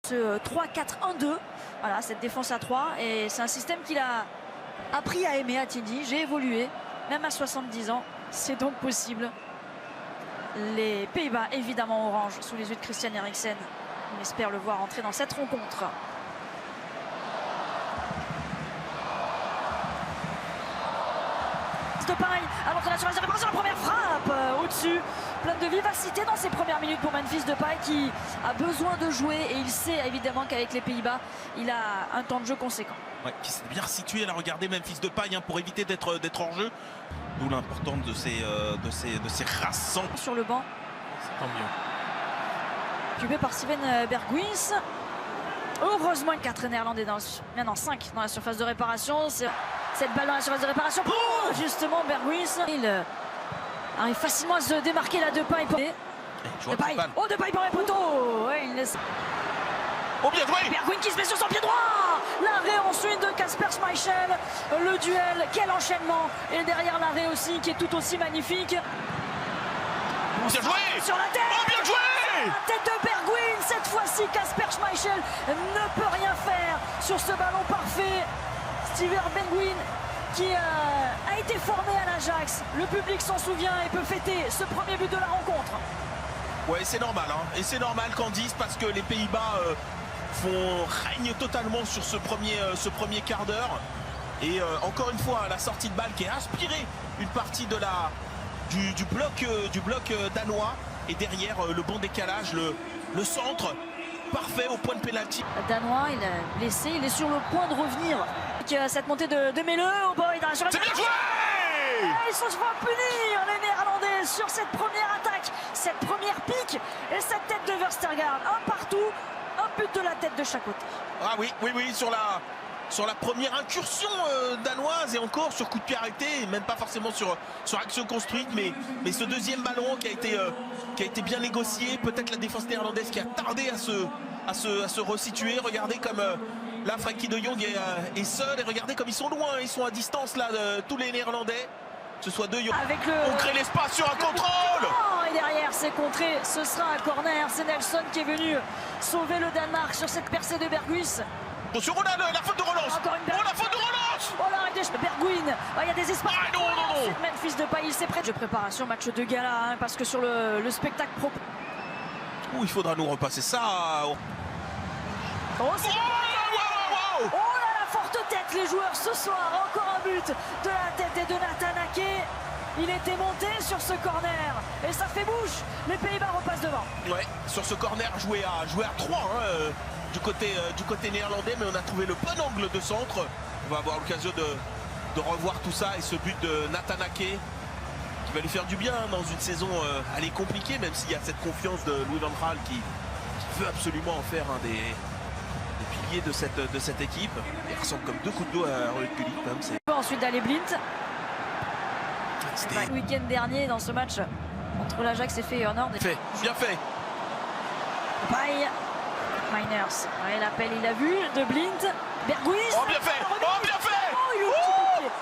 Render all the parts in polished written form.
Ce 3-4-1-2, voilà, cette défense à 3, et c'est un système qu'il a appris à aimer à Tindy. J'ai évolué, même à 70 ans, c'est donc possible. Les Pays-Bas, évidemment orange, sous les yeux de Christian Eriksen. On espère le voir entrer dans cette rencontre. Depay, alors qu'on a sur la réparation, la première frappe au-dessus, pleine de vivacité dans ses premières minutes pour Memphis Depay qui a besoin de jouer, et il sait évidemment qu'avec les Pays-Bas il a un temps de jeu conséquent. Ouais, qui s'est bien situé là, regardez Memphis Depay pour éviter d'être hors jeu, d'où l'importance de ces rassants sur le banc. Tant mieux. Occupé par Steven Berghuis. Heureusement 4 Néerlandais maintenant 5 dans la surface de réparation. Cette balle dans la surface de réparation pour justement Berghuis. Il arrive facilement à se démarquer là Depay. Depay. Oh, Depay pour les poteaux. Ouais, il laisse. Oh, bien joué. Berghuis qui se met sur son pied droit. L'arrêt ensuite de Kasper Schmeichel. Le duel, quel enchaînement. Et derrière l'arrêt aussi qui est tout aussi magnifique. Bien joué. Sur la tête. Oh, bien joué. La tête de Berghuis. Cette fois-ci Kasper Schmeichel ne peut rien faire sur ce ballon parfait. Steven Berghuis qui a été formé à l'Ajax. Le public s'en souvient et peut fêter ce premier but de la rencontre. Ouais, c'est normal, hein. Et c'est normal Candice, parce que les Pays-Bas règnent totalement sur ce premier quart d'heure. Et encore une fois, la sortie de balle qui a inspiré une partie de du bloc danois. Et derrière, le bon décalage, le centre parfait au point de pénalty. Danois, il est blessé, il est sur le point de revenir. Cette montée de Melle, oh boy, dans la surface. C'est bien joué. Ils se font punir les Néerlandais sur cette première attaque, cette première pique et cette tête de Verstergaard. Un partout, un but de la tête de chaque côté. Ah oui, sur la première incursion danoise, et encore sur coup de pied arrêté, et même pas forcément sur action construite, mais ce deuxième ballon qui a été bien négocié. Peut-être la défense néerlandaise qui a tardé à se resituer. Regardez comme là Frenkie de Jong est seul, et regardez comme ils sont loin, ils sont à distance là, tous les Néerlandais. Que ce soit de Jong. On crée l'espace sur un contrôle. Et derrière c'est contré, ce sera un corner. C'est Nelson qui est venu sauver le Danemark sur cette percée de Berghuis. Attention, on a la faute de relance. Oh, la faute de relance. Oh, l'arrêt de Berghuis. Il y a des espaces. Ah, non. Memphis Depay, il s'est prêt. De préparation, match de gala, hein, parce que sur le spectacle propre. Ouh, il faudra nous repasser ça. Oh, c'est wow. Oh là, la forte tête, les joueurs ce soir. Encore un but de la tête de Nathan Ake. Il était monté sur ce corner et ça fait bouche. Les Pays-Bas repassent devant. Ouais, sur ce corner joué à 3 hein, du côté néerlandais, mais on a trouvé le bon angle de centre. On va avoir l'occasion de revoir tout ça, et ce but de Nathan Ake qui va lui faire du bien dans une saison elle est compliquée, même s'il y a cette confiance de Louis van Gaal qui veut absolument en faire un des piliers de cette équipe. Il ressemble comme deux coups de dos à Rohit Gullit. Ensuite d'aller Blind. Le week-end dernier dans ce match entre l'Ajax et Feyenoord. Bien fait. Depay. Miners. Ouais, l'appel, il a vu de Blind. Berghuis. Oh, bien fait.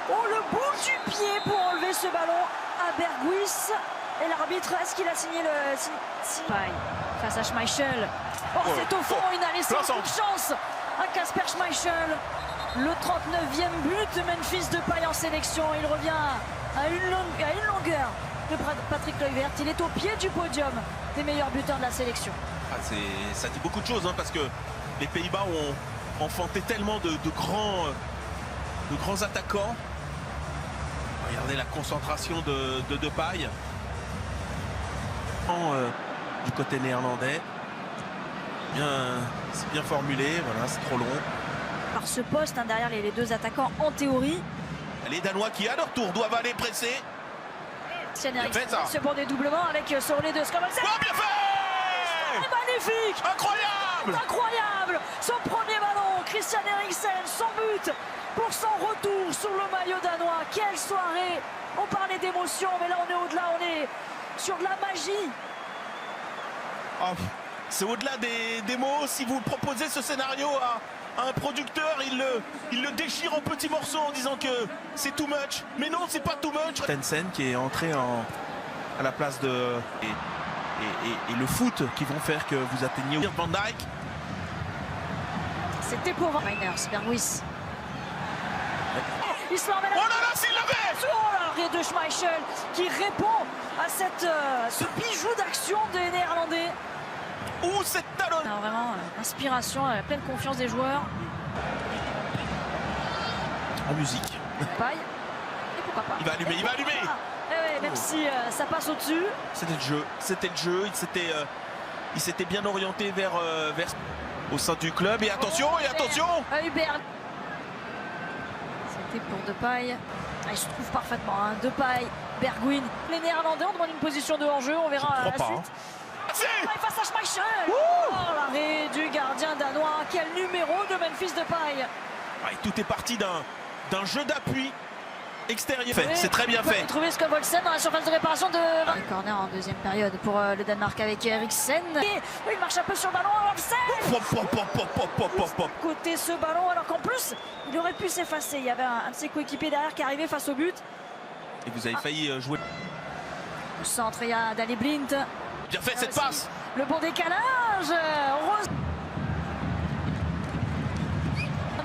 Oh, le bout du pied pour enlever ce ballon à Berghuis. Et l'arbitre, est-ce qu'il a signé le Depay face à Schmeichel. Oh, c'est au fond, il n'a laissé aucune chance à Kasper Schmeichel. Le 39e but de Memphis Depay en sélection. Il revient à une longueur de Patrick Kluivert. Il est au pied du podium des meilleurs buteurs de la sélection. Ah, ça dit beaucoup de choses, hein, parce que les Pays-Bas ont enfanté tellement de grands attaquants. Regardez la concentration de Depay. Du côté néerlandais. C'est bien formulé, voilà, c'est trop long. Par ce poste, hein, derrière les deux attaquants, en théorie. Les Danois qui, à leur tour, doivent aller presser. Ce bon dédoublement avec ce relais de Skålsen. Oh, bien fait! Magnifique! Incroyable! Son premier ballon, Christian Eriksen, son but pour son retour sur le maillot danois. Quelle soirée! On parlait d'émotion, mais là on est au-delà, on est sur de la magie. Oh, c'est au-delà des mots. Si vous proposez ce scénario à un producteur, il le déchire en petits morceaux en disant que c'est too much. Mais non, c'est pas too much. Tensen qui est entré à la place de... Et le foot qui vont faire que vous atteigniez Van Dijk. C'était pour Miners, Berghuis. Il se met en Oh là là, s'il l'avait! Oh, l'arrêt de Schmeichel qui répond à ce bijou d'action des Néerlandais. Ouh, cette talonne! Vraiment, inspiration, pleine confiance des joueurs. En musique. Paille. Et pourquoi pas? Il va allumer, il va allumer! Ouais, même si ça passe au-dessus. C'était le jeu, il s'était bien orienté vers au sein du club. Et attention, Hubert. C'était pour Depay. Il se trouve parfaitement, hein. Depay, Bergwijn. Les Néerlandais ont demandé une position de hors-jeu, on verra à la suite. Face à Schmeichel. Oh, l'arrêt du gardien danois. Quel numéro de Memphis Depay. Tout est parti d'un jeu d'appui extérieur. C'est très bien fait. Trouver Skov Olsen dans la surface de réparation de... Corner en deuxième période pour le Danemark avec Eriksen. Et il marche un peu sur le ballon. Olsen côté ce ballon, alors qu'en plus il aurait pu s'effacer. Il y avait un de ses coéquipiers derrière qui arrivait face au but. Et vous avez failli jouer. Au centre, il y a Daley Blind. Bien fait cette passe. Le bon décalage.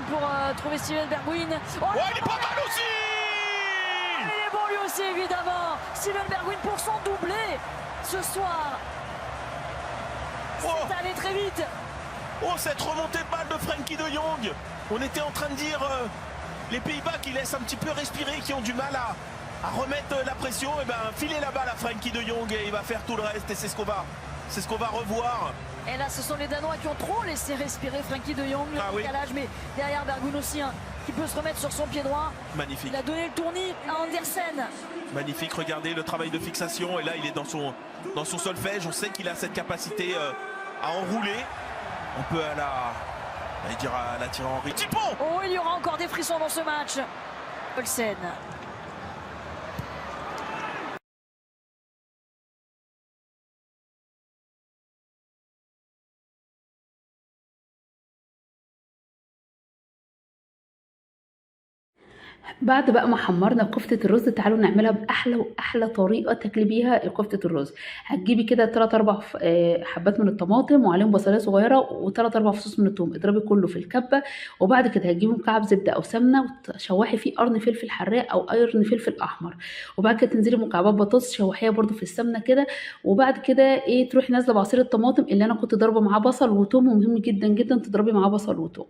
Pour trouver Steven Bergwijn. Oh, il est pas mal aussi. Il est bon lui aussi, évidemment. Steven Bergwijn pour son doublé ce soir. C'est allé très vite. Oh, cette remontée de balle de Frenkie de Jong. On était en train de dire les Pays-Bas qui laissent un petit peu respirer, qui ont du mal à remettre la pression. Et ben, filer la balle à Frenkie de Jong et il va faire tout le reste. Et c'est ce qu'on va revoir. Et là, ce sont les Danois qui ont trop laissé respirer Frenkie de Jong. Le décalage, mais derrière Bergwijn aussi, hein, qui peut se remettre sur son pied droit. Magnifique. Il a donné le tournis à Andersen. Magnifique, regardez le travail de fixation. Et là, il est dans son solfège. On sait qu'il a cette capacité à enrouler. On peut à la tirer en rythme. Oh, il y aura encore des frissons dans ce match. Olsen. بعد بقى ما حمرنا كفتة الرز، تعالوا نعملها بأحلى وأحلى طريقة تاكلي بيها كفتة الرز. هتجيبي كده 3-4 حبات من الطماطم وعليهم بصلايه صغيرة و3-4 فصوص من الثوم، اضربي كله في الكبة. وبعد كده هتجيبي مكعب زبدة أو سمنة وتشوحي فيه قرن فلفل حراق أو قرن فلفل أحمر، وبعد كده تنزلي مكعبات بطاطس شوحيها برده في السمنة كده. وبعد كده تروحي نازلة بعصير الطماطم اللي أنا كنت ضاربة معاه بصل وتوم، ومهم جدا جدا تضربي معاه بصل وتوم.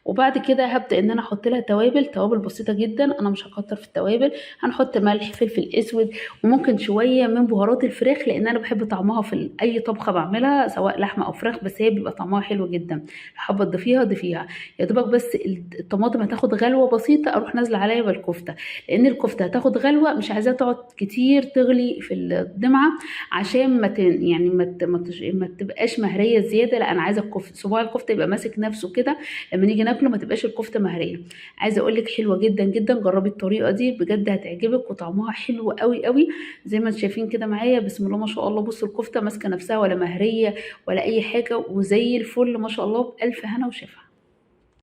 وبعد كده هبدأ ان انا احط لها توابل بسيطه جدا، انا مش هكتر في التوابل. هنحط ملح، فلفل اسود، وممكن شويه من بهارات الفراخ لان انا بحب طعمها في اي طبخه بعملها سواء لحمه او فراخ، بس هي بيبقى طعمها حلو جدا. حابه تضيفيها يا دوبك بس الطماطم هتاخد غلوه بسيطه اروح نازله عليها بالكفته، لان الكفته هتاخد غلوه مش عايزاها تقعد كتير تغلي في الدمعه عشان ما تبقاش مهريه زياده. لا، انا عايزه صباع الكفته يبقى ماسك نفسه كده لما نيجي ناكله، ما تبقاش الكفته مهريه. عايزه اقول لك حلوه جدا جدا، جربي الطريقه دي بجد هتعجبك وطعمها حلو قوي قوي زي ما انتم شايفين كده معايا. بسم الله ما شاء الله، بصوا الكفته ماسكه نفسها ولا مهريه ولا اي حاجه، وزي الفل ما شاء الله، بألف هنا وشفا.